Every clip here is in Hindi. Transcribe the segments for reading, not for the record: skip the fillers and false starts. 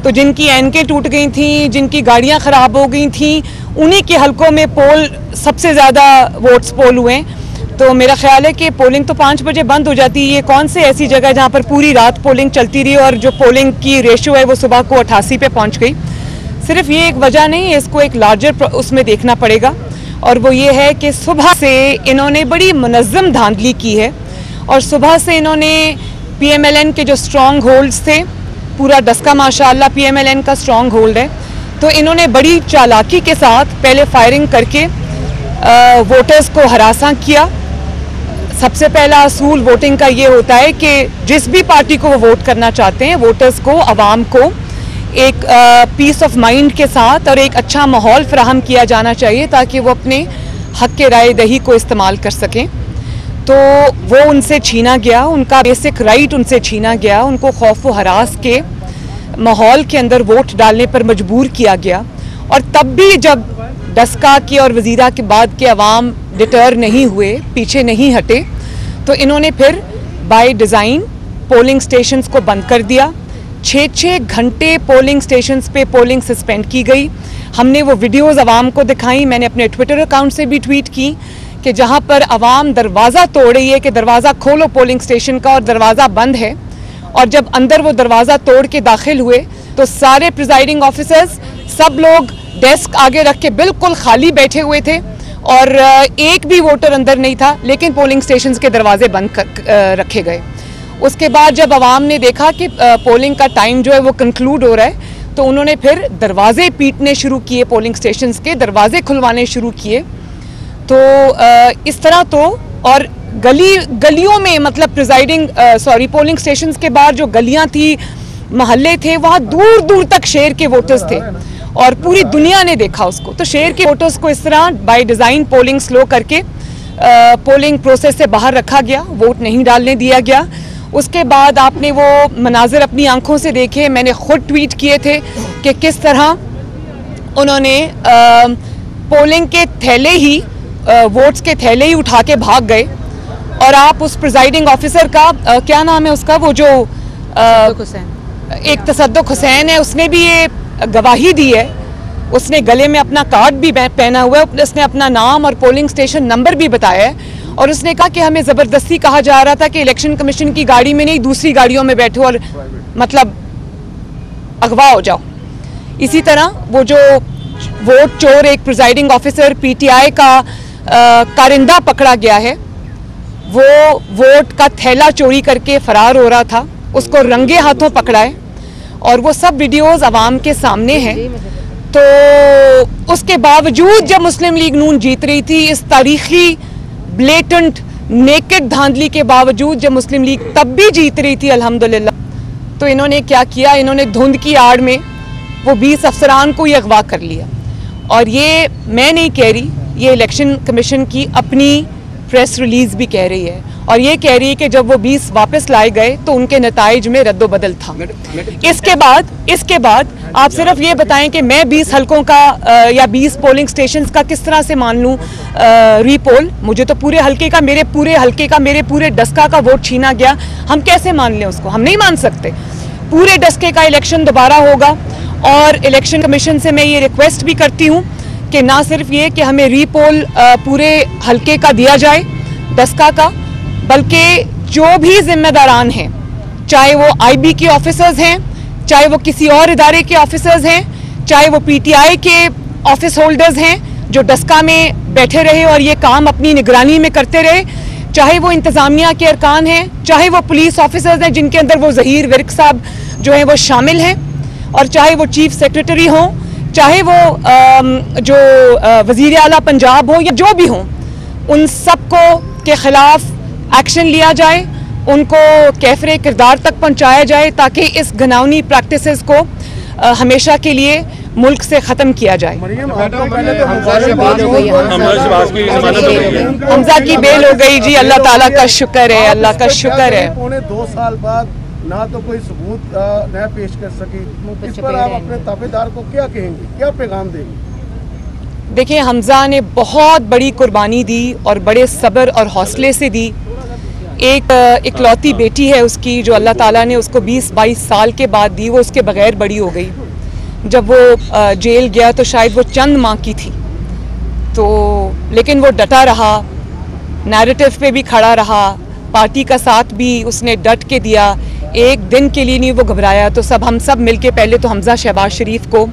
तो जिनकी एनकें टूट गई थी, जिनकी गाड़ियां ख़राब हो गई थी, उन्हीं के हलकों में पोल सबसे ज़्यादा वोट्स पोल हुए। तो मेरा ख्याल है कि पोलिंग तो 5 बजे बंद हो जाती है। ये कौन से ऐसी जगह जहाँ पर पूरी रात पोलिंग चलती रही और जो पोलिंग की रेशो है वो सुबह को 88 पे पहुँच गई। सिर्फ ये एक वजह नहीं है, इसको एक लार्जर उसमें देखना पड़ेगा, और वो ये है कि सुबह से इन्होंने बड़ी मुनज़्ज़म धांधली की है। और सुबह से इन्होंने PMLN के जो स्ट्रॉन्ग होल्ड्स थे, पूरा डस्का माशाअल्लाह PMLN का स्ट्रॉन्ग होल्ड है, तो इन्होंने बड़ी चालाकी के साथ पहले फायरिंग करके वोटर्स को हरासा किया। सबसे पहला असूल वोटिंग का ये होता है कि जिस भी पार्टी को वो वोट करना चाहते हैं, वोटर्स को, आवाम को एक पीस ऑफ माइंड के साथ और एक अच्छा माहौल फराहम किया जाना चाहिए ताकि वो अपने हक के राय दही को इस्तेमाल कर सकें। तो वो उनसे छीना गया, उनका बेसिक राइट उनसे छीना गया, उनको खौफ व हरास के माहौल के अंदर वोट डालने पर मजबूर किया गया। और तब भी जब डस्का के और वजीरा के बाद के अवाम डिटर नहीं हुए, पीछे नहीं हटे, तो इन्होंने फिर बाय डिज़ाइन पोलिंग स्टेशंस को बंद कर दिया। 6-6 घंटे पोलिंग स्टेशंस पे पोलिंग सस्पेंड की गई। हमने वो वीडियोज़ अवाम को दिखाई, मैंने अपने ट्विटर अकाउंट से भी ट्वीट की कि जहाँ पर अवाम दरवाज़ा तोड़ रही है कि दरवाज़ा खोलो पोलिंग स्टेशन का, और दरवाज़ा बंद है। और जब अंदर वो दरवाज़ा तोड़ के दाखिल हुए तो सारे प्रिजाइडिंग ऑफिसर्स, सब लोग डेस्क आगे रख के बिल्कुल खाली बैठे हुए थे और एक भी वोटर अंदर नहीं था, लेकिन पोलिंग स्टेशंस के दरवाजे बंद रखे गए। उसके बाद जब अवाम ने देखा कि पोलिंग का टाइम जो है वो कंक्लूड हो रहा है, तो उन्होंने फिर दरवाजे पीटने शुरू किए, पोलिंग स्टेशंस के दरवाजे खुलवाने शुरू किए। तो इस तरह तो, और गलियों में, मतलब पोलिंग स्टेशंस के बाहर जो गलियां थी, महल्ले थे, वहाँ दूर दूर तक शेर के वोटर्स थे और पूरी दुनिया ने देखा उसको। तो शेर के वोटर्स को इस तरह बाय डिज़ाइन पोलिंग स्लो करके पोलिंग प्रोसेस से बाहर रखा गया, वोट नहीं डालने दिया गया। उसके बाद आपने वो मनाजिर अपनी आंखों से देखे, मैंने खुद ट्वीट किए थे कि किस तरह उन्होंने पोलिंग के थैले ही, वोट्स के थैले ही उठा के भाग गए। और आप उस प्रिजाइडिंग ऑफिसर का क्या नाम है उसका, वो जो एक तसद्दुक हुसैन है, उसने भी ये गवाही दी है। उसने गले में अपना कार्ड भी पहना हुआ है, उसने अपना नाम और पोलिंग स्टेशन नंबर भी बताया है। और उसने कहा कि हमें ज़बरदस्ती कहा जा रहा था कि इलेक्शन कमीशन की गाड़ी में नहीं, दूसरी गाड़ियों में बैठो और मतलब अगवा हो जाओ। इसी तरह वो जो वोट चोर, एक प्रिजाइडिंग ऑफिसर PTI का कारिंदा पकड़ा गया है, वो वोट का थैला चोरी करके फरार हो रहा था, उसको रंगे हाथों पकड़ा है और वो सब वीडियोस अवाम के सामने हैं। तो उसके बावजूद जब मुस्लिम लीग नून जीत रही थी, इस तारीखी ब्लेटेंट नेकेड धांधली के बावजूद जब मुस्लिम लीग तब भी जीत रही थी अल्हम्दुलिल्लाह, तो इन्होंने क्या किया, इन्होंने धुंध की आड़ में वो 20 अफसरान को ही अगवा कर लिया। और ये मैं नहीं कह रही, ये इलेक्शन कमीशन की अपनी प्रेस रिलीज भी कह रही है, और ये कह रही है कि जब वो 20 वापस लाए गए तो उनके नताइज में रद्दोबदल था। इसके बाद आप सिर्फ ये बताएं कि मैं 20 हलकों का या 20 पोलिंग स्टेशंस का किस तरह से मान लूं रीपोल। मुझे तो पूरे हलके का, मेरे पूरे डस्का का वोट छीना गया, हम कैसे मान लें उसको? हम नहीं मान सकते। पूरे डस्के का इलेक्शन दोबारा होगा और इलेक्शन कमीशन से मैं ये रिक्वेस्ट भी करती हूँ कि ना सिर्फ ये कि हमें रीपोल पूरे हलके का दिया जाए, डस्का का, बल्कि जो भी जिम्मेदारान हैं, चाहे वो IB के ऑफिसर्स हैं, चाहे वो किसी और इदारे के ऑफिसर्स हैं, चाहे वो PTI के ऑफिस होल्डर्स हैं जो डस्का में बैठे रहे और ये काम अपनी निगरानी में करते रहे, चाहे वो इंतज़ामिया के अरकान हैं, चाहे वो पुलिस ऑफिसर्स हैं जिनके अंदर वो ज़हीर विर्क साहब जो हैं वो शामिल हैं, और चाहे वो चीफ सेक्रेटरी हों, चाहे वो जो वज़ीर आला पंजाब हो या जो भी हों, उन सब को के ख़िलाफ़ एक्शन लिया जाए, उनको कैफरे किरदार तक पहुंचाया जाए ताकि इस घिनौनी प्रैक्टिसेस को हमेशा के लिए मुल्क से ख़त्म किया जाए। हमजा की बेल हो गई जी, अल्लाह ताला का शुक्र है, अल्लाह का शुक्र है। पौने 2 साल बाद ना तो कोई सबूत नया पेश कर सकी, इस पर आप अपने ताबेदार को क्या कहेंगे, क्या पैगाम देंगे? देखिए, हमजा ने बहुत बड़ी कुर्बानी दी और बड़े सब्र और हौसले से दी। एक इकलौती बेटी है उसकी, जो अल्लाह ताला ने उसको 20-22 साल के बाद दी, वो उसके बगैर बड़ी हो गई। जब वो जेल गया तो शायद वो चंद माह की थी, तो लेकिन वो डटा रहा, नैरेटिव पे भी खड़ा रहा, पार्टी का साथ भी उसने डट के दिया, एक दिन के लिए नहीं वो घबराया। तो हम सब मिलके पहले तो हमजा शहबाज शरीफ को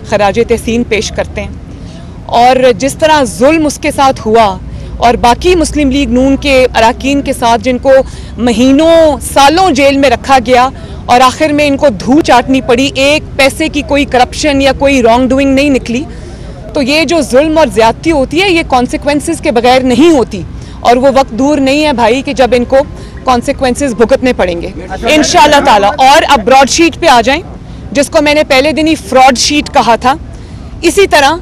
खराज तहसीन पेश करते हैं। और जिस तरह जुल्म उसके साथ हुआ और बाकी मुस्लिम लीग नून के अरकान के साथ, जिनको महीनों सालों जेल में रखा गया और आखिर में इनको धूल चाटनी पड़ी, एक पैसे की कोई करप्शन या कोई रॉन्ग डूइंग नहीं निकली। तो ये जो जुल्म और ज़्यादती होती है ये कॉन्सिक्वेंसेस के बगैर नहीं होती, और वो वक्त दूर नहीं है भाई कि जब इनको कॉन्सिक्वेंसेस भुगतने पड़ेंगे इंशाअल्लाह ताला। और अब ब्रॉडशीट पे आ जाएं, जिसको मैंने पहले दिन ही फ्रॉड शीट कहा था। इसी तरह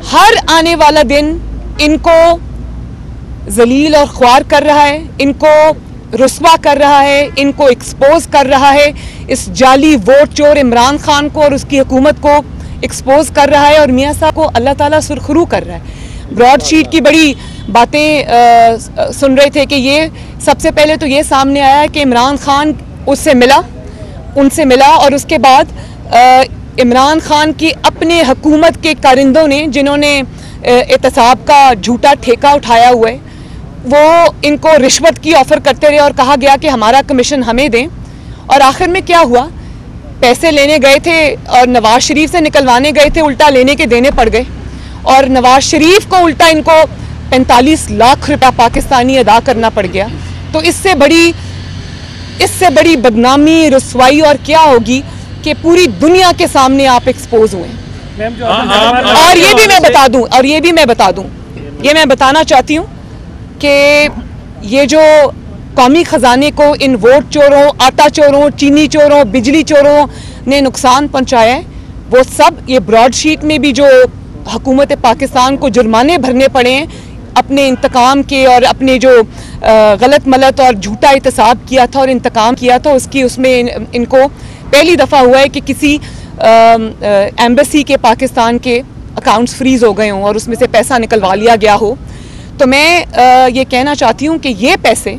हर आने वाला दिन इनको जलील और ख्वार कर रहा है, इनको रुस्वा कर रहा है, इनको एक्सपोज कर रहा है, इस जाली वोट चोर इमरान खान को और उसकी हुकूमत को एक्सपोज कर रहा है, और मियाँ साहब को अल्लाह ताला सुरखरू कर रहा है। ब्रॉडशीट की बड़ी बातें सुन रहे थे कि ये सबसे पहले तो ये सामने आया कि इमरान खान उनसे मिला और उसके बाद इमरान खान की अपने हुकूमत के कारिंदों ने, जिन्होंने एहतसाब का झूठा ठेका उठाया हुआ है, वो इनको रिश्वत की ऑफ़र करते रहे और कहा गया कि हमारा कमीशन हमें दें। और आखिर में क्या हुआ, पैसे लेने गए थे और नवाज शरीफ से निकलवाने गए थे, उल्टा लेने के देने पड़ गए, और नवाज शरीफ को उल्टा इनको 45 लाख रुपया पाकिस्तानी अदा करना पड़ गया। तो इससे बड़ी बदनामी, रुसवाई और क्या होगी कि पूरी दुनिया के सामने आप एक्सपोज हुए। और ये भी मैं बता दूं, ये मैं बताना चाहती हूँ कि ये जो कौमी ख़जाने को इन वोट चोरों, आटा चोरों, चीनी चोरों, बिजली चोरों ने नुकसान पहुँचाया है, वो सब ये ब्रॉडशीट में भी जो हुकूमत पाकिस्तान को जुर्माने भरने पड़े हैं अपने इंतकाम के, और अपने जो गलत मलत और झूठा एहतसाब किया था और इंतकाम किया था उसमें इनको पहली दफ़ा हुआ है कि किसी एम्बेसी के पाकिस्तान के अकाउंट्स फ्रीज़ हो गए हों और उसमें से पैसा निकलवा लिया गया हो। तो मैं ये कहना चाहती हूँ कि ये पैसे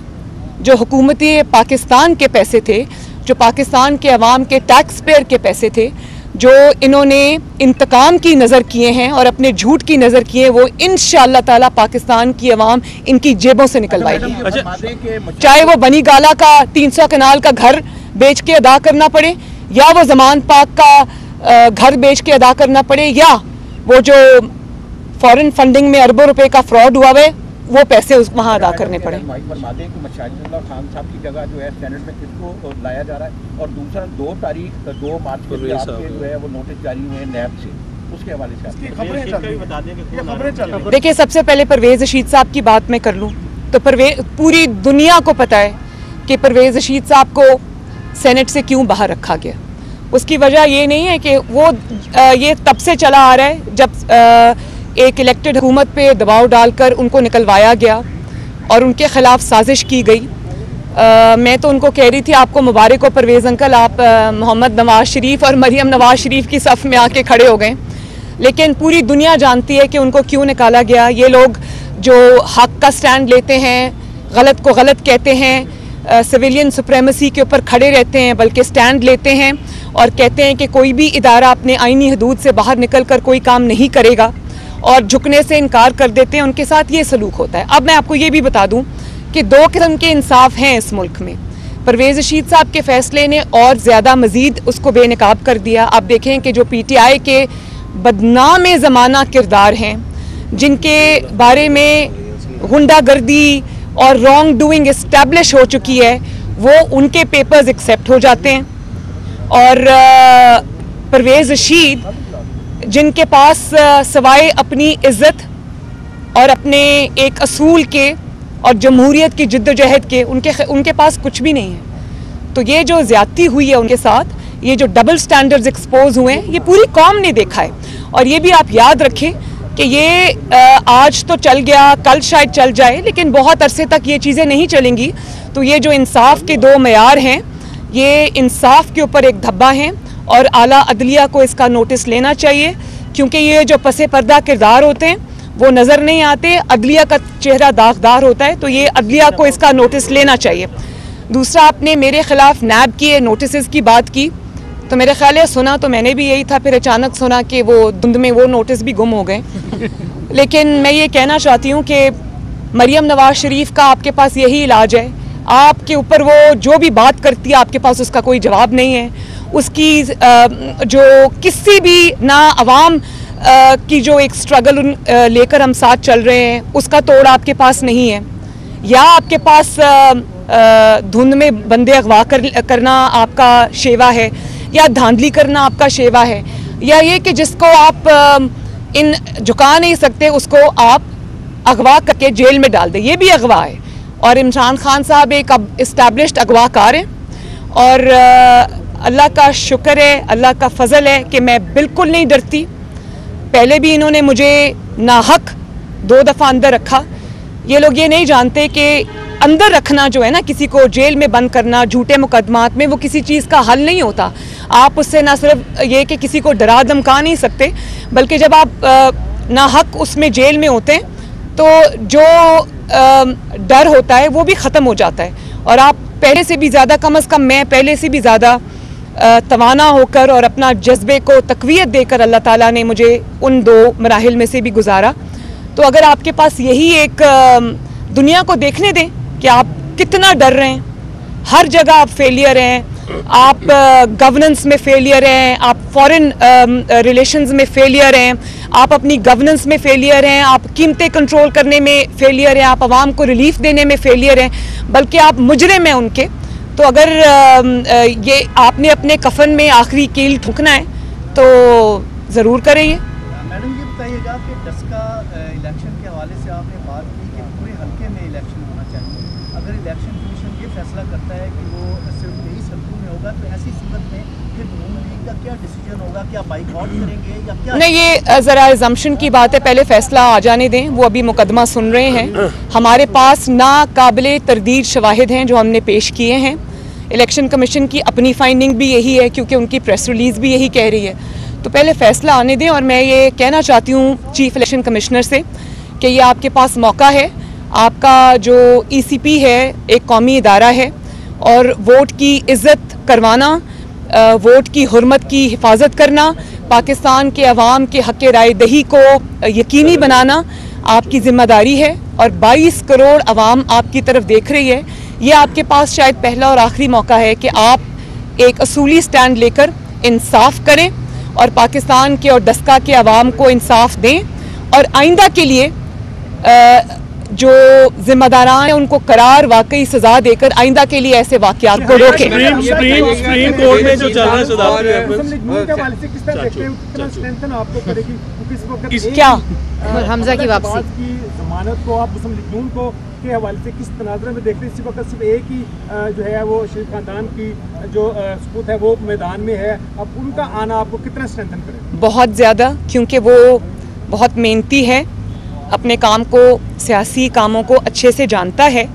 जो हुकूमत पाकिस्तान के पैसे थे, जो पाकिस्तान के अवाम के टैक्स पेयर के पैसे थे, जो इन्होंने इंतकाम की नज़र किए हैं और अपने झूठ की नज़र किए, वो इंशाअल्लाह ताला पाकिस्तान की अवाम इनकी जेबों से निकलवाएगी। चाहे वो बनी गाला का 300 कनाल का घर बेच के अदा करना पड़े, या वो जमान पाक का घर बेच के अदा करना पड़े, या वो जो फॉरेन फंडिंग में अरबों रुपए का फ्रॉड हुआ है वो पैसे वहाँ अदा करने पड़े। खान साहब की जगह जो है सेनेट में किसको लाया जा रहा है, और दूसरा 2 मार्च को जो है वो नोटिस जारी हुए हैं नैब से, उसके हवाले से खबरें। देखिए, सबसे पहले परवेज़ रशीद साहब की बात मैं कर लूँ तो पूरी दुनिया को पता है कि परवेज़ रशीद साहब को सेनेट से क्यों बाहर रखा गया। उसकी वजह ये नहीं है कि वो ये तब से चला आ रहा है जब एक इलेक्टेड हुकूमत पे दबाव डालकर उनको निकलवाया गया और उनके ख़िलाफ़ साजिश की गई। मैं तो उनको कह रही थी, आपको मुबारक हो परवेज़ अंकल, आप मोहम्मद नवाज शरीफ और मरियम नवाज शरीफ की सफ़ में आके खड़े हो गए। लेकिन पूरी दुनिया जानती है कि उनको क्यों निकाला गया। ये लोग जो हक़ का स्टैंड लेते हैं, गलत को गलत कहते हैं, सिविलियन सुप्रेमेसी के ऊपर खड़े रहते हैं, बल्कि स्टैंड लेते हैं और कहते हैं कि कोई भी इदारा अपने आईनी हदूद से बाहर निकल कर कोई काम नहीं करेगा, और झुकने से इनकार कर देते हैं, उनके साथ ये सलूक होता है। अब मैं आपको ये भी बता दूं कि 2 किस्म के इंसाफ हैं इस मुल्क में। परवेज़ रशीद साहब के फैसले ने और ज़्यादा मज़ीद उसको बेनकाब कर दिया। आप देखें कि जो PTI के बदनाम ज़माना किरदार हैं, जिनके बारे में गुंडागर्दी और रॉन्ग डूइंग इस्टेब्लिश हो चुकी है, वो उनके पेपर्स एक्सेप्ट हो जाते हैं। और परवेज़ रशीद, जिनके पास सवाए अपनी इज़्ज़त और अपने एक असूल के और जमहूरियत की जिद्दोजहद के, उनके पास कुछ भी नहीं है। तो ये जो ज़्यादती हुई है उनके साथ, ये जो डबल स्टैंडर्ड्स एक्सपोज हुए हैं, ये पूरी कौम ने देखा है। और ये भी आप याद रखें कि ये आज तो चल गया, कल शायद चल जाए, लेकिन बहुत अरसे तक ये चीज़ें नहीं चलेंगी। तो ये जो इंसाफ के 2 मयार हैं, ये इंसाफ के ऊपर एक धब्बा हैं, और आला अदलिया को इसका नोटिस लेना चाहिए, क्योंकि ये जो पसे पर्दा किरदार होते हैं वो नज़र नहीं आते, अदलिया का चेहरा दागदार होता है, तो ये अदलिया को इसका नोटिस लेना चाहिए। दूसरा, आपने मेरे ख़िलाफ़ नैब के नोटिस की बात की, तो मेरे ख्याल है सुना तो मैंने भी यही था, फिर अचानक सुना कि वो धुंध में वो नोटिस भी गुम हो गए। लेकिन मैं ये कहना चाहती हूँ कि मरियम नवाज शरीफ का आपके पास यही इलाज है, आपके ऊपर वो जो भी बात करती है आपके पास उसका कोई जवाब नहीं है, उसकी जो किसी भी ना अवाम की जो एक स्ट्रगल लेकर हम साथ चल रहे हैं उसका तोड़ आपके पास नहीं है, या आपके पास धुंध में बंदे अगवा करना आपका शेवा है, या धांधली करना आपका शेवा है, या ये कि जिसको आप इन झुका नहीं सकते उसको आप अगवा करके जेल में डाल दें, ये भी अगवा है। और इमरान खान साहब एक अब इस्टेब्लिश्ड अगवाकार हैं, और अल्लाह का शुक्र है, अल्लाह का फजल है कि मैं बिल्कुल नहीं डरती। पहले भी इन्होंने मुझे नाहक 2 दफ़ा अंदर रखा। ये लोग ये नहीं जानते कि अंदर रखना जो है ना, किसी को जेल में बंद करना झूठे मुकदमात में, वो किसी चीज़ का हल नहीं होता। आप उससे ना सिर्फ ये कि किसी को डरा धमका नहीं सकते, बल्कि जब आप नाहक उसमें जेल में होते हैं तो जो डर होता है वो भी ख़त्म हो जाता है, और आप पहले से भी ज़्यादा, कम अज़ कम मैं पहले से भी ज़्यादा तवाना होकर और अपना जज्बे को तक़वियत देकर अल्लाह ताला ने मुझे उन 2 मराहिल में से भी गुजारा। तो अगर आपके पास यही एक दुनिया को देखने दें कि आप कितना डर रहे हैं, हर जगह आप फेलियर हैं, आप गवर्नेंस में फेलियर हैं, आप फॉरेन रिलेशंस में फेलियर हैं, आप अपनी गवर्नेंस में फेलियर हैं, आप कीमतें कंट्रोल करने में फेलियर हैं, आप आवाम को रिलीफ देने में फेलियर हैं, बल्कि आप मुजरिम हैं उनके। तो अगर ये आपने अपने कफन में आखिरी कील ठुकना है तो ज़रूर करें। ये मैडम ये बताइएगा कि डस्का इलेक्शन के हवाले से आपने बात की कि पूरे हल्के में इलेक्शन होना चाहिए। अगर इलेक्शन कमीशन ये फैसला करता है कि वो सिर्फ 23 हल्कों में होगा, तो ऐसी सूरत में फिर नून लीग का क्या डिसीजन होगा? क्या बाइकआउट करेंगे या क्या? नहीं, ये ज़रा अजम्पशन की बात है, पहले फैसला आ जाने दें, वो अभी मुकदमा सुन रहे हैं। हमारे पास ना काबिले तरदीद शवाहिद हैं जो हमने पेश किए हैं। इलेक्शन कमीशन की अपनी फाइंडिंग भी यही है, क्योंकि उनकी प्रेस रिलीज़ भी यही कह रही है। तो पहले फैसला आने दें, और मैं ये कहना चाहती हूँ चीफ इलेक्शन कमिश्नर से कि ये आपके पास मौका है। आपका जो ECP है एक कौमी इदारा है, और वोट की इज़्ज़त करवाना, वोट की हुर्मत की हिफाजत करना, पाकिस्तान के अवाम के हक़ राय दही को यकीनी बनाना आपकी ज़िम्मेदारी है, और 22 करोड़ अवाम आपकी तरफ देख रही है। ये आपके पास शायद पहला और आखिरी मौका है कि आप एक असूली स्टैंड लेकर इंसाफ करें और पाकिस्तान के और डस्का के अवाम को इंसाफ दें, और आइंदा के लिए जो जिम्मेदारान हैं उनको करार वाकई सजा देकर आइंदा के लिए ऐसे वाक़यात को रोकें। सुप्रीम कोर्ट में जो चल रहा है क्या हमजा की वापसी जमानत को आप मुस्लिम लीग नून को के हवाले से किस तनाज़ुर में देखते हैं? इसी वक्त सिर्फ एक ही जो है वो शरीफ खानदान की जो सबूत है वो मैदान में है, अब उनका आना आपको कितना स्ट्रेंथन करें? बहुत ज़्यादा, क्योंकि वो बहुत मेहनती है, अपने काम को, सियासी कामों को अच्छे से जानता है,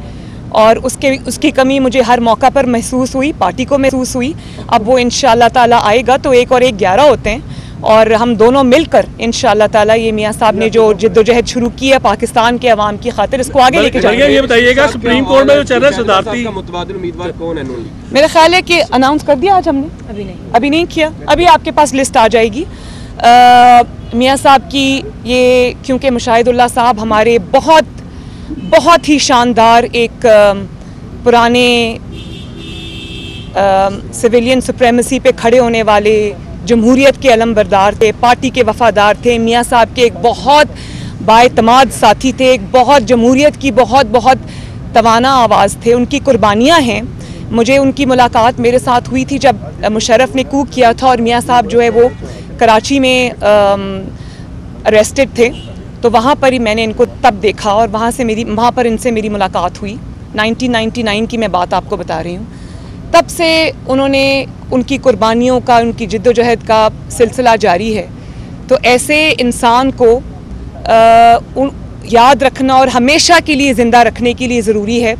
और उसकी कमी मुझे हर मौका पर महसूस हुई, पार्टी को महसूस हुई। अब वो इंशाअल्लाह ताला आएगा तो 1 और 1 11 होते हैं, और हम दोनों मिलकर इंशाअल्लाह ताला ये मियाँ साहब ने जो जिद्दोजहद शुरू की है पाकिस्तान के अवाम की खातिर, इसको आगे लेके जाएंगे। ये बताइएगा सुप्रीम कोर्ट में जो चल रहा है सदारती मुतबादिल उम्मीदवार कौन है? मेरा ख्याल है कि अनाउंस कर दिया आज हमने, अभी नहीं किया, अभी आपके पास लिस्ट आ जाएगी। मियाँ साहब की ये, क्योंकि मुशाहिदुल्लाह साहब हमारे बहुत ही शानदार एक पुराने सिविलियन सुप्रीमेसी पे खड़े होने वाले, जमहूरियत के अलमबरदार थे, पार्टी के वफादार थे। मियाँ साहब के एक बहुत बाएतमाद साथी थे, एक बहुत जमहूरियत की बहुत तवाना आवाज़ थे, उनकी कुर्बानियाँ हैं। मुझे उनकी मुलाकात मेरे साथ हुई थी जब मुशर्रफ ने कूक किया था, और मियाँ साहब जो है वो कराची में अरेस्टेड थे, तो वहाँ पर ही मैंने इनको तब देखा, और वहाँ पर इनसे मेरी मुलाकात हुई। 1999 की मैं बात आपको बता रही हूँ। तब से उन्होंने, उनकी कुर्बानियों का, उनकी जिद्दोजहद का सिलसिला जारी है। तो ऐसे इंसान को याद रखना और हमेशा के लिए ज़िंदा रखने के लिए ज़रूरी है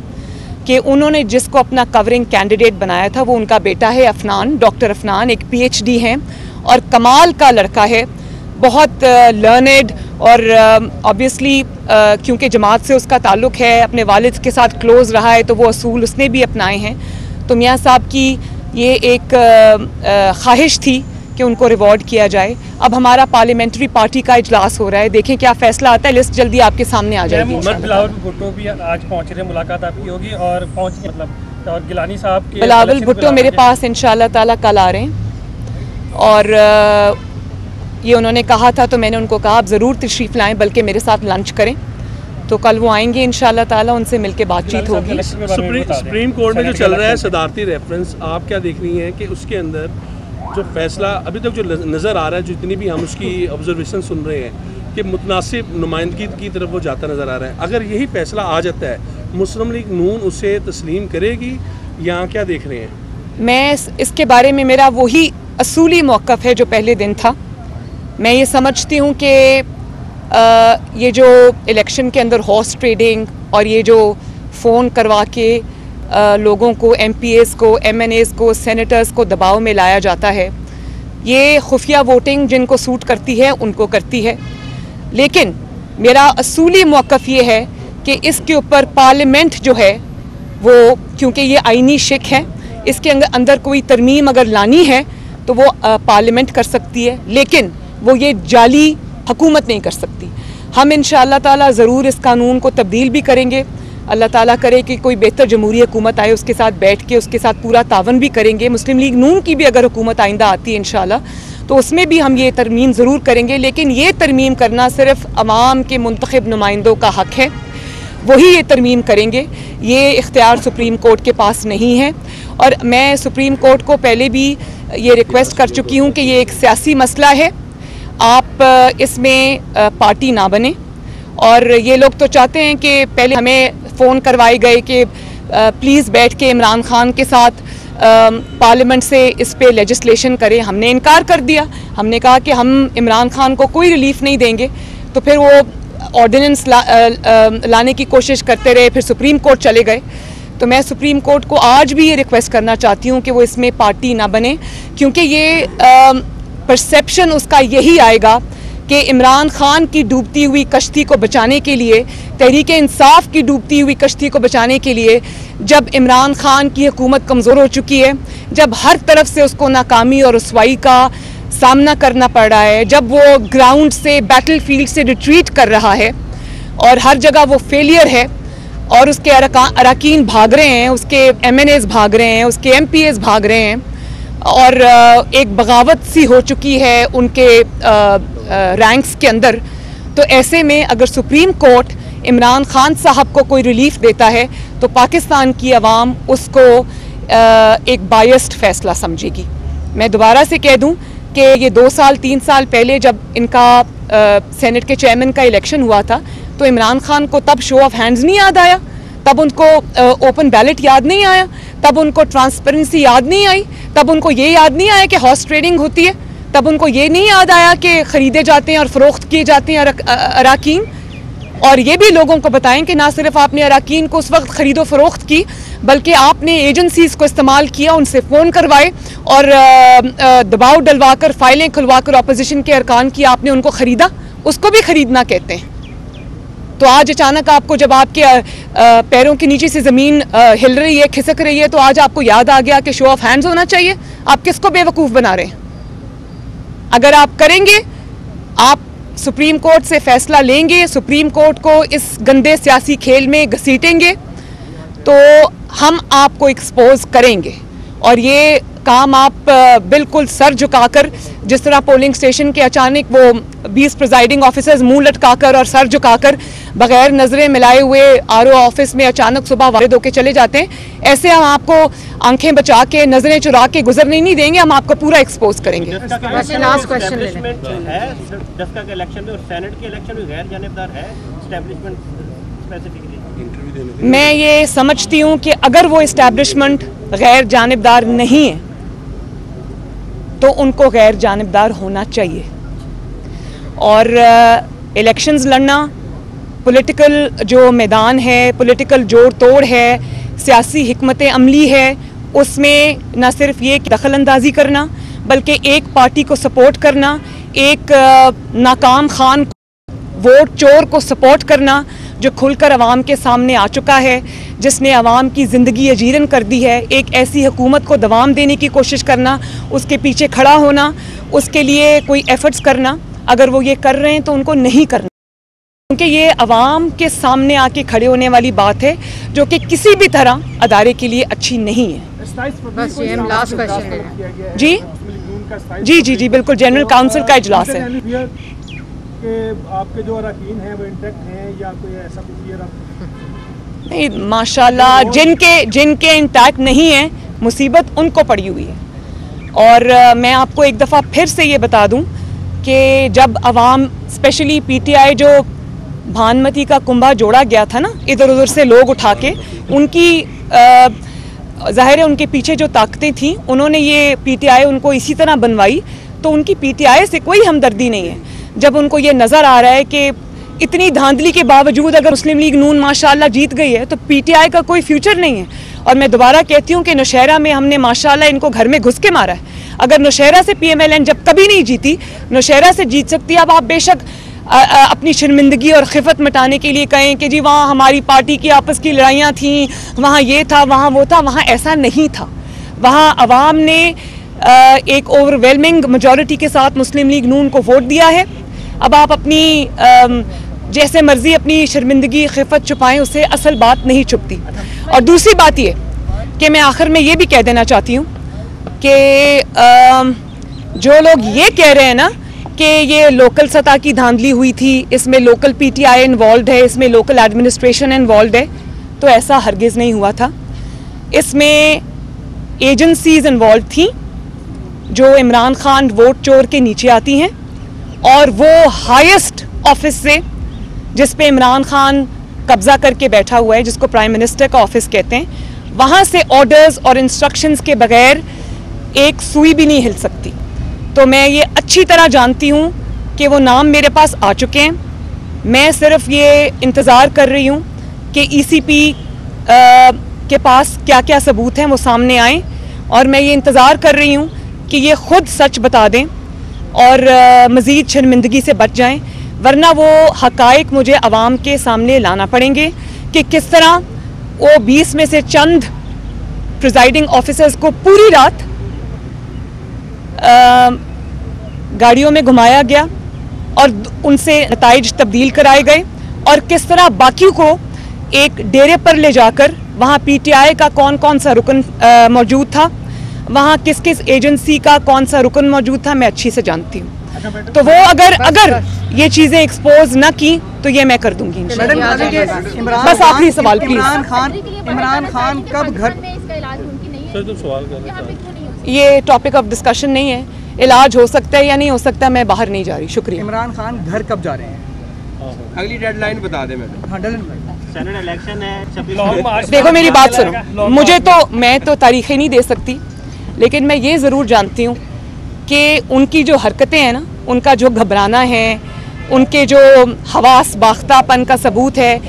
कि उन्होंने जिसको अपना कवरिंग कैंडिडेट बनाया था वो उनका बेटा है अफनान, डॉक्टर अफनान, एक PhD हैं और कमाल का लड़का है, बहुत लर्नेड और ऑब्वियसली क्योंकि जमात से उसका ताल्लुक़ है, अपने वालिद के साथ क्लोज़ रहा है, तो वो असूल उसने भी अपनाए हैं। तो मियाँ साहब की ये एक ख्वाहिश थी कि उनको रिवॉर्ड किया जाए। अब हमारा पार्लियामेंट्री पार्टी का इजलास हो रहा है, देखें क्या फैसला आता है। लिस्ट जल्दी आपके सामने आ जाएगी। बिलावल भुट्टो भी आज पहुंच रहे हैं, मुलाकात आपकी होगी और और गिलानी साहब के बिलावल भुट्टो मेरे पास इंशाल्लाह ताला कल आ रहे हैं और ये उन्होंने कहा था, तो मैंने उनको कहा आप ज़रूर तशरीफ़ लाएँ, बल्कि मेरे साथ लंच करें। तो कल वो आएंगे इंशाल्लाह ताला, उनसे मिलके बातचीत होगी। सुप्रीम कोर्ट में जो चल रहा है सदारती रेफरेंस, आप क्या देख रही हैं कि उसके अंदर जो फैसला अभी तक जो नज़र आ रहा है, जितनी भी हम उसकी ऑब्जर्वेशन सुन रहे हैं कि मुतनासिब नुमाइंदगी की तरफ वो जाता नज़र आ रहा है। अगर यही फैसला आ जाता है, मुस्लिम लीग नून उसे तस्लीम करेगी या क्या देख रहे हैं? मैं इसके बारे में मेरा वही असूली मौक़िफ़ है जो पहले दिन था। मैं ये समझती हूँ कि ये जो इलेक्शन के अंदर हॉर्स ट्रेडिंग और ये जो फ़ोन करवा के लोगों को, MPAs को, MNAs को, सेनेटर्स को दबाव में लाया जाता है, ये खुफिया वोटिंग जिनको सूट करती है उनको करती है। लेकिन मेरा असूली मौक़िफ़ ये है कि इसके ऊपर पार्लियामेंट जो है वो, क्योंकि ये आईनी शिक है, इसके अंदर कोई तरमीम अगर लानी है तो वो पार्लियामेंट कर सकती है, लेकिन वो ये जाली हुकूमत नहीं कर सकती। हम इंशाअल्लाह ताला ज़रूर इस कानून को तब्दील भी करेंगे। अल्लाह ताला करे कि कोई बेहतर जमहूरी हुकूमत आए, उसके साथ बैठ के उसके साथ पूरा तावन भी करेंगे। मुस्लिम लीग नून की भी अगर हुकूमत आइंदा आती है इंशाअल्लाह, तो उसमें भी हम ये तरमीम ज़रूर करेंगे। लेकिन ये तरमीम करना सिर्फ अवाम के मुंतखब नुमाइंदों का हक़ है, वही ये तरमीम करेंगे। ये इख्तियार सुप्रीम कोर्ट के पास नहीं है। और मैं सुप्रीम कोर्ट को पहले भी ये रिक्वेस्ट कर चुकी हूँ कि ये एक सियासी मसला है, आप इसमें पार्टी ना बने। और ये लोग तो चाहते हैं कि पहले हमें फ़ोन करवाए गए कि प्लीज़ बैठ के इमरान खान के साथ पार्लियामेंट से इस पे लेजिस्लेशन करें। हमने इनकार कर दिया, हमने कहा कि हम इमरान खान को कोई रिलीफ नहीं देंगे। तो फिर वो ऑर्डिनेंस लाने की कोशिश करते रहे, फिर सुप्रीम कोर्ट चले गए। तो मैं सुप्रीम कोर्ट को आज भी ये रिक्वेस्ट करना चाहती हूँ कि वो इसमें पार्टी ना बने, क्योंकि ये परसेप्शन उसका यही आएगा कि इमरान खान की डूबती हुई कश्ती को बचाने के लिए, तहरीक इंसाफ की डूबती हुई कश्ती को बचाने के लिए, जब इमरान खान की हुकूमत कमज़ोर हो चुकी है, जब हर तरफ से उसको नाकामी और रुसवाई का सामना करना पड़ रहा है, जब वो ग्राउंड से, बैटल फील्ड से रिट्रीट कर रहा है और हर जगह वो फेलियर है और उसके अरकान भाग रहे हैं, उसके MNAs भाग रहे हैं, उसके MPAs भाग रहे हैं और एक बगावत सी हो चुकी है उनके रैंक्स के अंदर। तो ऐसे में अगर सुप्रीम कोर्ट इमरान खान साहब को कोई रिलीफ देता है तो पाकिस्तान की आवाम उसको एक बायस्ड फैसला समझेगी। मैं दोबारा से कह दूं कि ये 2 साल 3 साल पहले जब इनका सेनेट के चेयरमैन का इलेक्शन हुआ था, तो इमरान खान को तब शो ऑफ हैंड्स नहीं याद आया, तब उनको ओपन बैलेट याद नहीं आया, तब उनको ट्रांसपेरेंसी याद नहीं आई, तब उनको ये याद नहीं आया कि हॉर्स ट्रेडिंग होती है, तब उनको ये नहीं याद आया कि ख़रीदे जाते हैं और फ़रोख्त किए जाते हैं अराकीन। और ये भी लोगों को बताएं कि ना सिर्फ आपने अराकीन को उस वक्त ख़रीदो फ़रोख्त की, बल्कि आपने एजेंसीज़ को इस्तेमाल किया, उनसे फ़ोन करवाए और दबाव डलवा कर, फाइलें खुलवा कर अपोजिशन के अरकान की आपने उनको ख़रीदा, उसको भी ख़रीदना कहते हैं। तो आज अचानक आपको जब आपके पैरों के नीचे से ज़मीन हिल रही है, खिसक रही है, तो आज आपको याद आ गया कि शो ऑफ हैंड्स होना चाहिए। आप किसको बेवकूफ़ बना रहे हैं? अगर आप करेंगे, आप सुप्रीम कोर्ट से फैसला लेंगे, सुप्रीम कोर्ट को इस गंदे सियासी खेल में घसीटेंगे, तो हम आपको एक्सपोज करेंगे। और ये काम आप बिल्कुल सर झुकाकर, जिस तरह पोलिंग स्टेशन के अचानक वो 20 प्रिजाइडिंग ऑफिसर्स मुंह लटकाकर और सर झुकाकर बगैर नजरें मिलाए हुए RO ऑफिस में अचानक सुबह वारिद होकर चले जाते हैं, ऐसे हम आपको आंखें बचा के, नजरें चुरा के गुजरने नहीं देंगे, हम आपको पूरा एक्सपोज करेंगे। लास्ट क्वेश्चन ले लें। दस्का के इलेक्शन में और सेनेट के इलेक्शन में गैर जानिबदार है एस्टैब्लिशमेंट स्पेसिफिकली? मैं ये समझती हूँ कि अगर वो इस्टेब्लिशमेंट गैर जानिबदार नहीं है तो उनको गैर जानिबदार होना चाहिए। और इलेक्शंस लड़ना, पॉलिटिकल जो मैदान है, पॉलिटिकल जोड़ तोड़ है, सियासी हिकमत अमली है, उसमें न सिर्फ ये दखल अंदाजी करना, बल्कि एक पार्टी को सपोर्ट करना, एक नाकाम खान वोट चोर को सपोर्ट करना, जो खुलकर अवाम के सामने आ चुका है, जिसने अवाम की ज़िंदगी अजीरन कर दी है, एक ऐसी हुकूमत को दवाम देने की कोशिश करना, उसके पीछे खड़ा होना, उसके लिए कोई एफर्ट्स करना, अगर वो ये कर रहे हैं तो उनको नहीं करना, क्योंकि ये अवाम के सामने आके खड़े होने वाली बात है जो कि किसी भी तरह अदारे के लिए अच्छी नहीं है। बस ये हम लास्ट क्वेश्चन ले रहे हैं। जी जी जी जी बिल्कुल, जनरल काउंसिल का इजलास है। आपके जो अरकान हैं वो इंटैक्ट हैं या कोई ऐसा कुछ? नहीं, माशाल्लाह जिनके इंटैक्ट नहीं है, मुसीबत उनको पड़ी हुई है। और मैं आपको एक दफ़ा फिर से ये बता दूं कि जब अवाम, स्पेशली पीटीआई, जो भानुमती का कुंभा जोड़ा गया था ना इधर उधर से लोग उठा के, उनकी ज़ाहिर है उनके पीछे जो ताकतें थीं, उन्होंने ये पीटीआई उनको इसी तरह बनवाई, तो उनकी पीटीआई से कोई हमदर्दी नहीं है। जब उनको ये नज़र आ रहा है कि इतनी धांधली के बावजूद अगर मुस्लिम लीग नून माशाल्लाह जीत गई है तो पीटीआई का कोई फ्यूचर नहीं है। और मैं दोबारा कहती हूँ कि नौशहरा में हमने माशाल्लाह इनको घर में घुस के मारा है। अगर नौशहरा से पीएमएलएन जब कभी नहीं जीती, नौशहरा से जीत सकती है। अब आप बेशक अपनी शर्मिंदगी और खिफत मिटाने के लिए कहें कि जी वहाँ हमारी पार्टी की आपस की लड़ाइयाँ थीं, वहाँ ये था, वहाँ वो था, वहाँ ऐसा नहीं था। वहाँ अवाम ने एक ओवरवेलमिंग मेजॉरिटी के साथ मुस्लिम लीग नून को वोट दिया है। अब आप अपनी जैसे मर्जी अपनी शर्मिंदगी खिफत छुपाएं, उससे असल बात नहीं छुपती। और दूसरी बात ये कि मैं आखिर में ये भी कह देना चाहती हूँ कि जो लोग ये कह रहे हैं ना कि ये लोकल सतह की धांधली हुई थी, इसमें लोकल पीटीआई इन्वॉल्व है, इसमें लोकल एडमिनिस्ट्रेशन इन्वॉल्व है, तो ऐसा हरगिज़ नहीं हुआ था। इसमें एजेंसीज इन्वॉल्व थी जो इमरान खान वोट चोर के नीचे आती हैं, और वो हाईएस्ट ऑफिस से जिस पे इमरान खान कब्जा करके बैठा हुआ है, जिसको प्राइम मिनिस्टर का ऑफिस कहते हैं, वहाँ से ऑर्डर्स और इंस्ट्रक्शंस के बगैर एक सुई भी नहीं हिल सकती। तो मैं ये अच्छी तरह जानती हूँ कि वो नाम मेरे पास आ चुके हैं। मैं सिर्फ ये इंतज़ार कर रही हूँ कि ईसीपी के पास क्या क्या सबूत हैं वो सामने आएँ, और मैं ये इंतज़ार कर रही हूँ कि ये ख़ुद सच बता दें और मज़ीद शर्मिंदगी से बच जाएं, वरना वो हक़ाइक़ मुझे आवाम के सामने लाना पड़ेंगे कि किस तरह वो 20 में से चंद प्रिजाइडिंग ऑफिसर्स को पूरी रात गाड़ियों में घुमाया गया और उनसे नताइज तब्दील कराए गए, और किस तरह बाकियों को एक डेरे पर ले जाकर वहाँ पीटीआई का कौन कौन सा रुकन मौजूद था, वहाँ किस किस एजेंसी का कौन सा रुकन मौजूद था, मैं अच्छी से जानती हूँ। तो वो अगर ये चीज़ें एक्सपोज ना की तो ये मैं कर दूंगी। बस आखिरी सवाल प्लीज। इमरान खान कब घर ये टॉपिक ऑफ डिस्कशन नहीं है, इलाज हो सकता है या नहीं हो सकता, मैं बाहर नहीं जा रही। शुक्रिया। इमरान खान घर कब जा रहे हैं? अगली डेडलाइन बता दे मैडम। सेनेट इलेक्शन है। देखो मेरी बात सुनो, मैं तो तारीखें नहीं दे सकती, लेकिन मैं ये ज़रूर जानती हूँ कि उनकी जो हरकतें हैं ना, उनका जो घबराना है, उनके जो हवास बाख्तापन का सबूत है।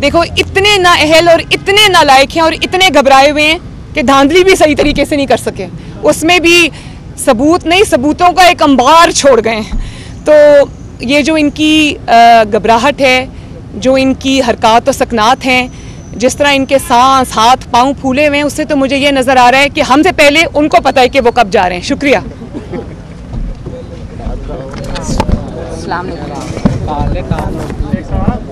देखो इतने नाअहल और इतने नालायक हैं और इतने घबराए हुए हैं कि धांधली भी सही तरीके से नहीं कर सके, उसमें भी सबूत नहीं, सबूतों का एक अंबार छोड़ गए हैं। तो ये जो इनकी घबराहट है, जो इनकी हरकत और सकनात हैं, जिस तरह इनके सांस हाथ पाँव फूले हुए हैं, उससे तो मुझे ये नज़र आ रहा है कि हमसे पहले उनको पता है कि वो कब जा रहे हैं। शुक्रिया। अस्सलाम वालेकुम।